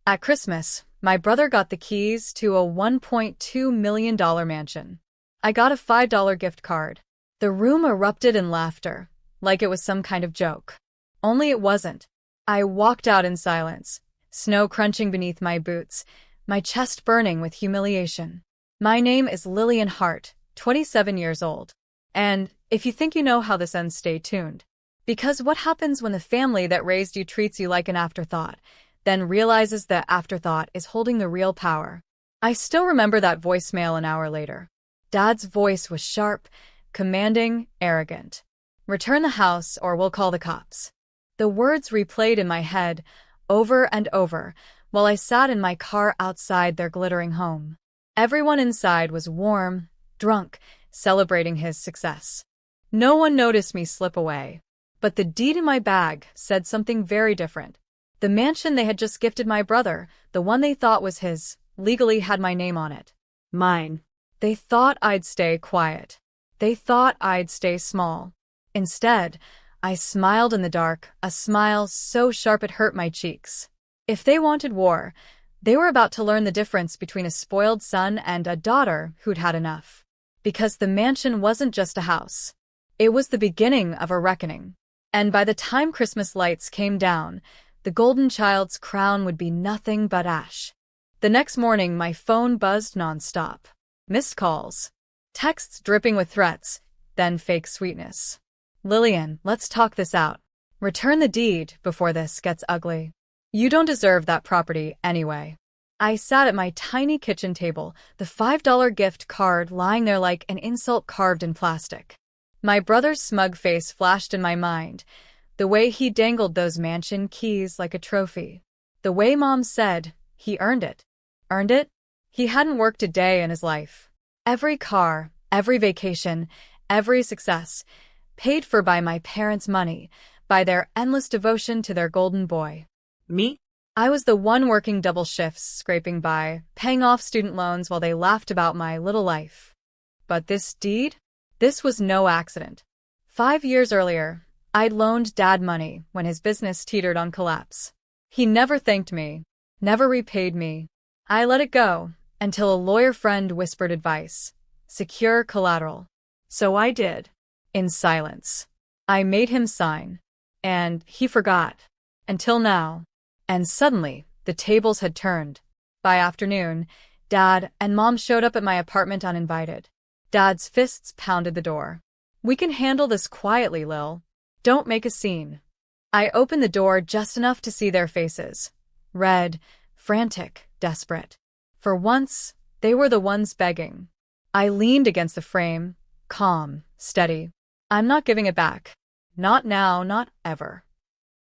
At Christmas, my brother got the keys to a $1.2 million mansion. I got a $5 gift card. The room erupted in laughter, like it was some kind of joke. Only it wasn't. I walked out in silence, snow crunching beneath my boots, my chest burning with humiliation. My name is Lillian Hart, 27 years old. And if you think you know how this ends, stay tuned. Because what happens when the family that raised you treats you like an afterthought, then realizes that afterthought is holding the real power? I still remember that voicemail an hour later. Dad's voice was sharp, commanding, arrogant. "Return the house or we'll call the cops." The words replayed in my head over and over while I sat in my car outside their glittering home. Everyone inside was warm, drunk, celebrating his success. No one noticed me slip away. But the deed in my bag said something very different. The mansion they had just gifted my brother, the one they thought was his, legally had my name on it. Mine. They thought I'd stay quiet. They thought I'd stay small. Instead, I smiled in the dark, a smile so sharp it hurt my cheeks. If they wanted war, they were about to learn the difference between a spoiled son and a daughter who'd had enough. Because the mansion wasn't just a house. It was the beginning of a reckoning. And by the time Christmas lights came down, the golden child's crown would be nothing but ash. The next morning, my phone buzzed nonstop. Missed calls. Texts dripping with threats, then fake sweetness. "Lillian, let's talk this out. Return the deed before this gets ugly. You don't deserve that property anyway." I sat at my tiny kitchen table, the $5 gift card lying there like an insult carved in plastic. My brother's smug face flashed in my mind, the way he dangled those mansion keys like a trophy. The way Mom said, he earned it. Earned it? He hadn't worked a day in his life. Every car, every vacation, every success, paid for by my parents' money, by their endless devotion to their golden boy. Me? I was the one working double shifts, scraping by, paying off student loans while they laughed about my little life. But this deed? This was no accident. 5 years earlier, I'd loaned Dad money when his business teetered on collapse. He never thanked me, never repaid me. I let it go until a lawyer friend whispered advice: secure collateral. So I did, in silence. I made him sign, and he forgot. Until now. And suddenly, the tables had turned. By afternoon, Dad and Mom showed up at my apartment uninvited. Dad's fists pounded the door. "We can handle this quietly, Lil. Don't make a scene." I opened the door just enough to see their faces. Red, frantic, desperate. For once, they were the ones begging. I leaned against the frame, calm, steady. "I'm not giving it back. Not now, not ever."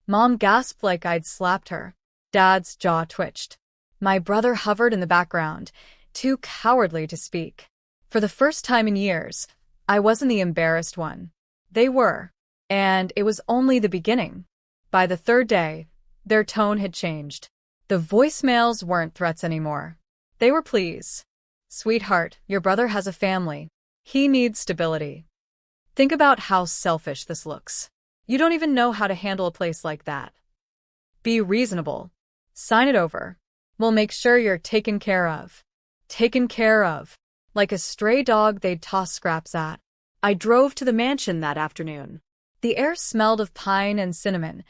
Mom gasped like I'd slapped her. Dad's jaw twitched. My brother hovered in the background, too cowardly to speak. For the first time in years, I wasn't the embarrassed one. They were. And it was only the beginning. By the third day, their tone had changed. The voicemails weren't threats anymore. They were pleas. "Sweetheart, your brother has a family. He needs stability. Think about how selfish this looks. You don't even know how to handle a place like that. Be reasonable. Sign it over. We'll make sure you're taken care of." Taken care of. Like a stray dog they'd toss scraps at. I drove to the mansion that afternoon. The air smelled of pine and cinnamon,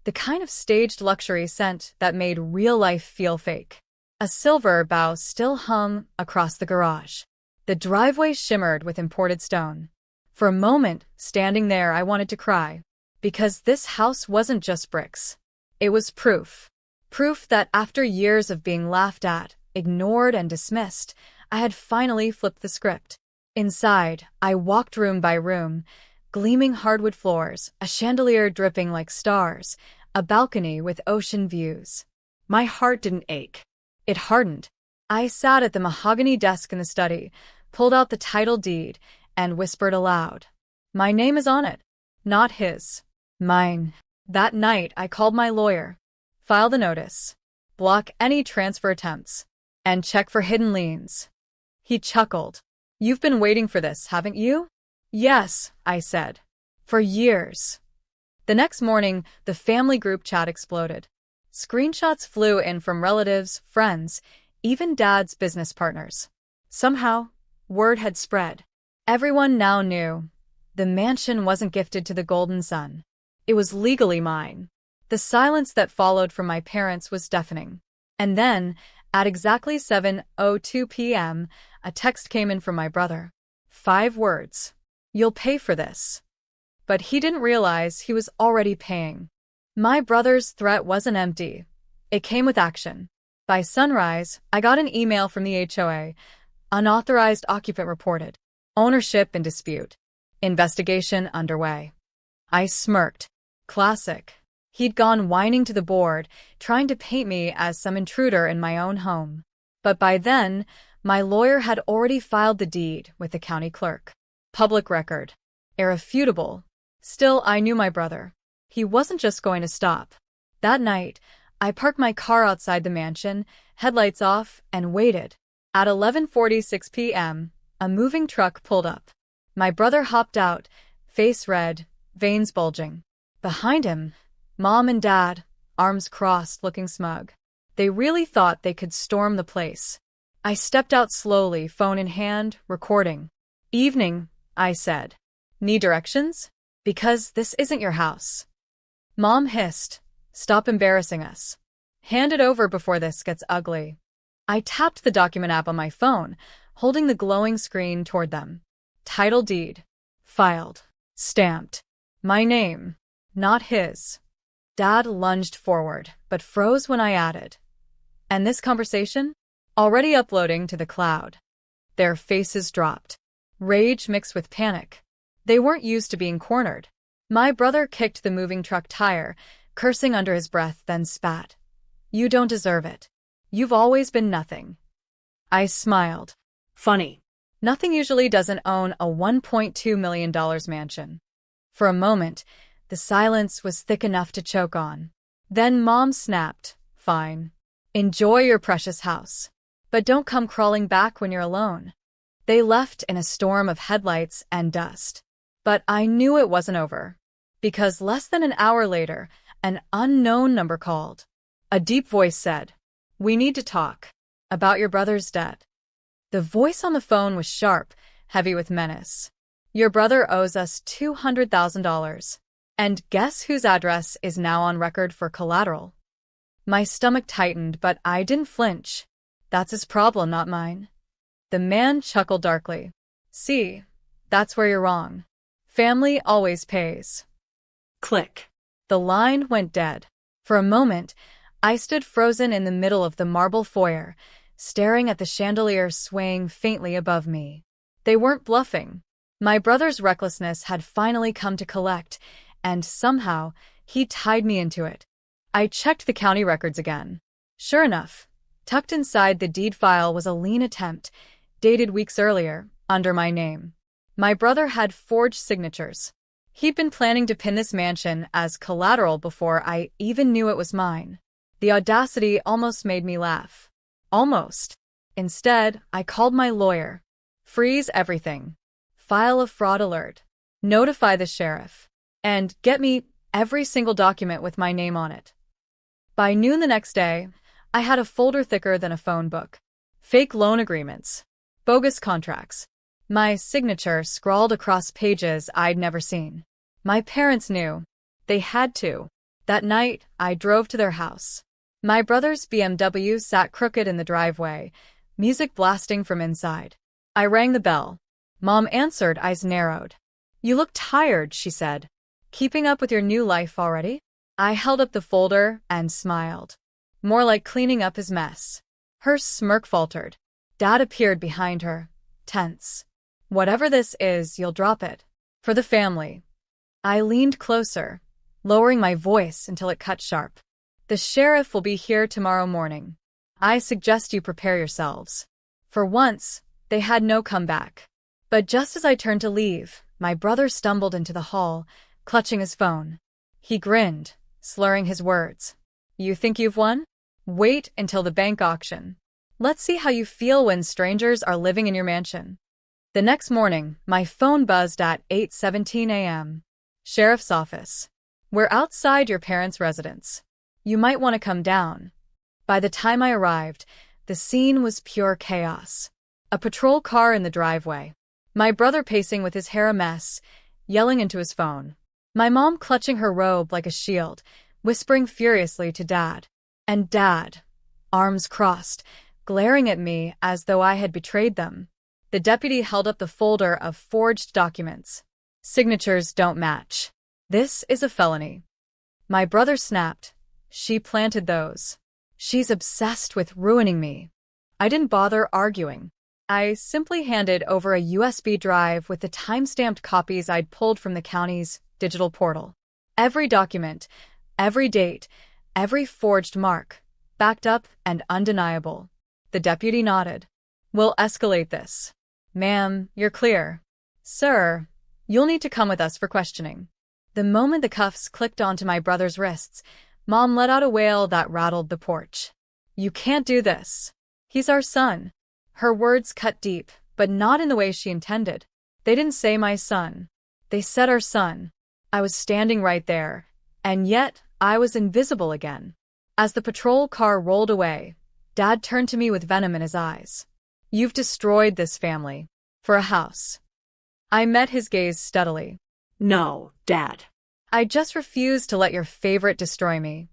the kind of staged luxury scent that made real life feel fake. A silver bow still hung across the garage. The driveway shimmered with imported stone. For a moment, standing there, I wanted to cry. Because this house wasn't just bricks. It was proof. Proof that after years of being laughed at, ignored, and dismissed, I had finally flipped the script. Inside, I walked room by room, gleaming hardwood floors, a chandelier dripping like stars, a balcony with ocean views. My heart didn't ache. It hardened. I sat at the mahogany desk in the study, pulled out the title deed, and whispered aloud. "My name is on it. Not his. Mine." That night, I called my lawyer. File the notice. Block any transfer attempts. And check for hidden liens. He chuckled. "You've been waiting for this, haven't you?" "Yes," I said. "For years." The next morning, the family group chat exploded. Screenshots flew in from relatives, friends, even Dad's business partners. Somehow, word had spread. Everyone now knew. The mansion wasn't gifted to the Golden Son. It was legally mine. The silence that followed from my parents was deafening. And then, at exactly 7:02 p.m., a text came in from my brother. 5 words. "You'll pay for this." But he didn't realize he was already paying. My brother's threat wasn't empty. It came with action. By sunrise, I got an email from the HOA. Unauthorized occupant reported. Ownership in dispute. Investigation underway. I smirked. Classic. He'd gone whining to the board, trying to paint me as some intruder in my own home. But by then, my lawyer had already filed the deed with the county clerk. Public record. Irrefutable. Still, I knew my brother. He wasn't just going to stop. That night, I parked my car outside the mansion, headlights off, and waited. At 11:46 p.m., a moving truck pulled up. My brother hopped out, face red, veins bulging. Behind him, Mom and Dad, arms crossed, looking smug. They really thought they could storm the place. I stepped out slowly, phone in hand, recording. "Evening," I said. "Need directions? Because this isn't your house." Mom hissed, "Stop embarrassing us. Hand it over before this gets ugly." I tapped the document app on my phone, holding the glowing screen toward them. Title deed. Filed. Stamped. My name. Not his. Dad lunged forward, but froze when I added. And this conversation? Already uploading to the cloud. Their faces dropped. Rage mixed with panic. They weren't used to being cornered. My brother kicked the moving truck tire, cursing under his breath, then spat. "You don't deserve it. You've always been nothing." I smiled. Funny. Nothing usually doesn't own a $1.2 million mansion. For a moment, the silence was thick enough to choke on. Then Mom snapped, "Fine. Enjoy your precious house. But don't come crawling back when you're alone." They left in a storm of headlights and dust. But I knew it wasn't over. Because less than an hour later, an unknown number called. A deep voice said, "We need to talk. About your brother's debt." The voice on the phone was sharp, heavy with menace. "Your brother owes us $200,000. And guess whose address is now on record for collateral?" My stomach tightened, but I didn't flinch. "That's his problem, not mine." The man chuckled darkly. "See, that's where you're wrong. Family always pays." Click. The line went dead. For a moment, I stood frozen in the middle of the marble foyer, staring at the chandelier swaying faintly above me. They weren't bluffing. My brother's recklessness had finally come to collect, and somehow, he tied me into it. I checked the county records again. Sure enough, tucked inside the deed file was a lien attempt, dated weeks earlier, under my name. My brother had forged signatures. He'd been planning to pin this mansion as collateral before I even knew it was mine. The audacity almost made me laugh. Almost. Instead, I called my lawyer. Freeze everything. File a fraud alert. Notify the sheriff. And get me every single document with my name on it. By noon the next day, I had a folder thicker than a phone book. Fake loan agreements. Bogus contracts. My signature scrawled across pages I'd never seen. My parents knew. They had to. That night, I drove to their house. My brother's BMW sat crooked in the driveway, music blasting from inside. I rang the bell. Mom answered, eyes narrowed. "You look tired," she said. "Keeping up with your new life already?" I held up the folder and smiled. More like cleaning up his mess. Her smirk faltered. Dad appeared behind her, tense. "Whatever this is, you'll drop it. For the family." I leaned closer, lowering my voice until it cut sharp. "The sheriff will be here tomorrow morning. I suggest you prepare yourselves." For once, they had no comeback. But just as I turned to leave, my brother stumbled into the hall, clutching his phone. He grinned, slurring his words. "You think you've won? Wait until the bank auction. Let's see how you feel when strangers are living in your mansion." The next morning, my phone buzzed at 8:17 a.m. "Sheriff's office. We're outside your parents' residence." You might want to come down. By the time I arrived, the scene was pure chaos. A patrol car in the driveway. My brother pacing with his hair a mess, yelling into his phone. My mom clutching her robe like a shield, whispering furiously to Dad. And Dad, arms crossed, glaring at me as though I had betrayed them. The deputy held up the folder of forged documents. Signatures don't match. This is a felony. My brother snapped. She planted those. She's obsessed with ruining me. I didn't bother arguing. I simply handed over a USB drive with the time-stamped copies I'd pulled from the county's digital portal. Every document, every date, every forged mark, backed up and undeniable. The deputy nodded. We'll escalate this. Ma'am, you're clear. Sir, you'll need to come with us for questioning. The moment the cuffs clicked onto my brother's wrists, Mom let out a wail that rattled the porch. You can't do this. He's our son. Her words cut deep, but not in the way she intended. They didn't say my son. They said our son. I was standing right there, and yet I was invisible again. As the patrol car rolled away, Dad turned to me with venom in his eyes. You've destroyed this family. For a house. I met his gaze steadily. No, Dad. I just refuse to let your favorite destroy me.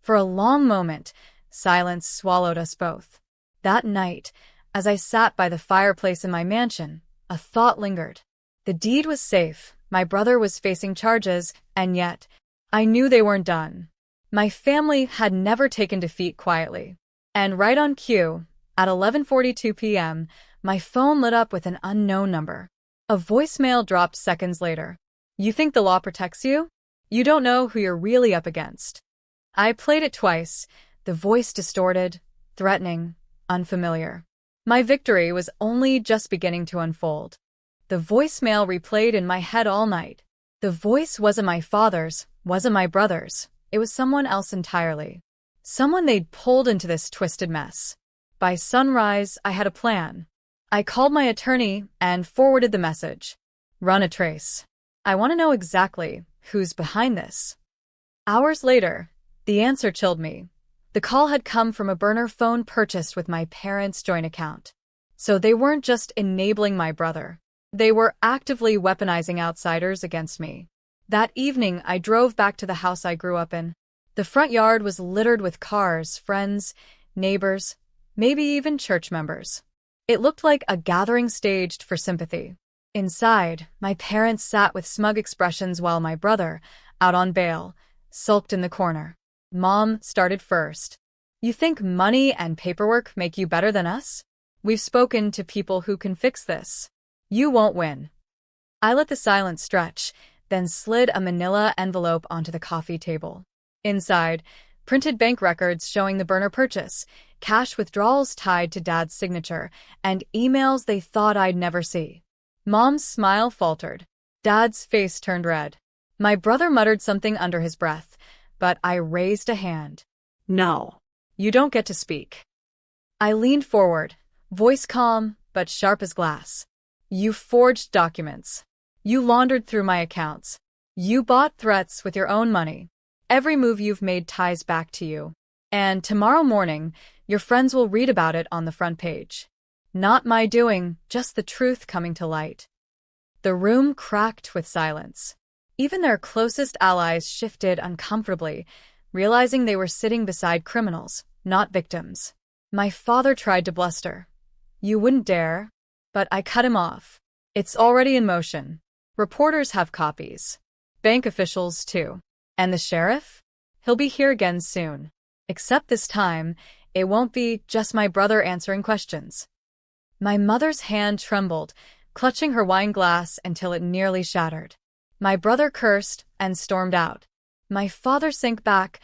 For a long moment, silence swallowed us both. That night, as I sat by the fireplace in my mansion, a thought lingered. The deed was safe, my brother was facing charges, and yet, I knew they weren't done. My family had never taken defeat quietly. And right on cue, at 11:42 p.m., my phone lit up with an unknown number. A voicemail dropped seconds later. You think the law protects you? You don't know who you're really up against. I played it twice, the voice distorted, threatening, unfamiliar. My victory was only just beginning to unfold. The voicemail replayed in my head all night. The voice wasn't my father's, wasn't my brother's. It was someone else entirely. Someone they'd pulled into this twisted mess. By sunrise, I had a plan. I called my attorney and forwarded the message. Run a trace. I want to know exactly who's behind this. Hours later, the answer chilled me. The call had come from a burner phone purchased with my parents' joint account. So they weren't just enabling my brother. They were actively weaponizing outsiders against me. That evening, I drove back to the house I grew up in. The front yard was littered with cars, friends, neighbors, maybe even church members. It looked like a gathering staged for sympathy. Inside, my parents sat with smug expressions while my brother, out on bail, sulked in the corner. Mom started first. You think money and paperwork make you better than us? We've spoken to people who can fix this. You won't win. I let the silence stretch, then slid a manila envelope onto the coffee table. Inside, printed bank records showing the burner purchase, cash withdrawals tied to Dad's signature, and emails they thought I'd never see. Mom's smile faltered. Dad's face turned red. My brother muttered something under his breath, but I raised a hand. No. You don't get to speak. I leaned forward, voice calm, but sharp as glass. You forged documents. You laundered through my accounts. You bought threats with your own money. Every move you've made ties back to you. And tomorrow morning, your friends will read about it on the front page. Not my doing, just the truth coming to light. The room cracked with silence. Even their closest allies shifted uncomfortably, realizing they were sitting beside criminals, not victims. My father tried to bluster. You wouldn't dare. But I cut him off. It's already in motion. Reporters have copies. Bank officials, too. And the sheriff? He'll be here again soon. Except this time, it won't be just my brother answering questions. My mother's hand trembled, clutching her wine glass until it nearly shattered. My brother cursed and stormed out. My father sank back,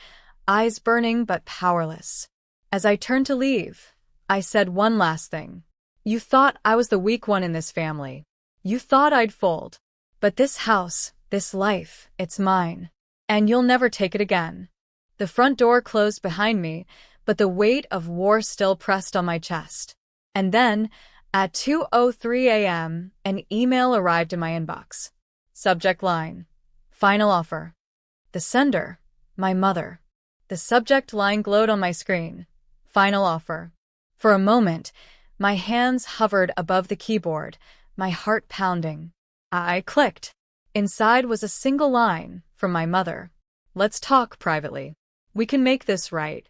eyes burning but powerless. As I turned to leave, I said one last thing. You thought I was the weak one in this family. You thought I'd fold. But this house, this life, it's mine. And you'll never take it again. The front door closed behind me, but the weight of war still pressed on my chest. And then, at 2:03 a.m., an email arrived in my inbox. Subject line: Final offer. The sender: my mother. The subject line glowed on my screen. Final offer. For a moment, my hands hovered above the keyboard, my heart pounding. I clicked. Inside was a single line from my mother. Let's talk privately. We can make this right.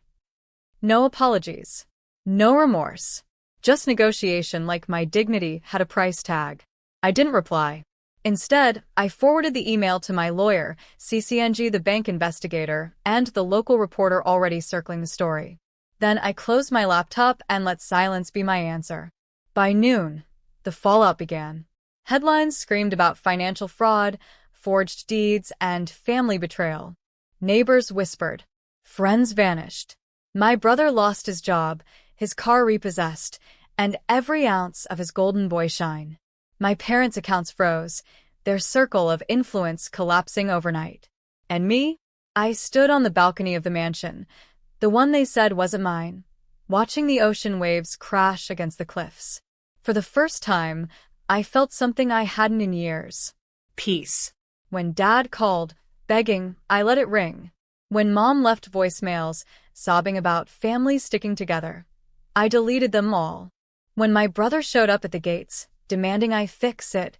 No apologies. No remorse. Just negotiation like my dignity had a price tag. I didn't reply. Instead, I forwarded the email to my lawyer, CCNG the bank investigator, and the local reporter already circling the story. Then I closed my laptop and let silence be my answer. By noon, the fallout began. Headlines screamed about financial fraud, forged deeds, and family betrayal. Neighbors whispered. Friends vanished. My brother lost his job, his car repossessed, and every ounce of his golden boy shine. My parents' accounts froze, their circle of influence collapsing overnight. And me? I stood on the balcony of the mansion, the one they said wasn't mine, watching the ocean waves crash against the cliffs. For the first time, I felt something I hadn't in years. Peace. When Dad called, begging, I let it ring. When Mom left voicemails, sobbing about families sticking together, I deleted them all. When my brother showed up at the gates, demanding I fix it,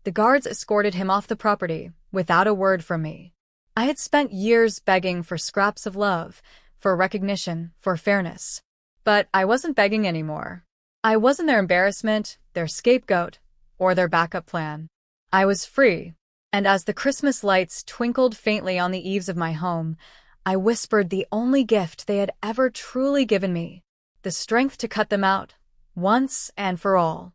the guards escorted him off the property without a word from me. I had spent years begging for scraps of love, for recognition, for fairness. But I wasn't begging anymore. I wasn't their embarrassment, their scapegoat, or their backup plan. I was free, and as the Christmas lights twinkled faintly on the eaves of my home, I whispered the only gift they had ever truly given me, the strength to cut them out, once and for all.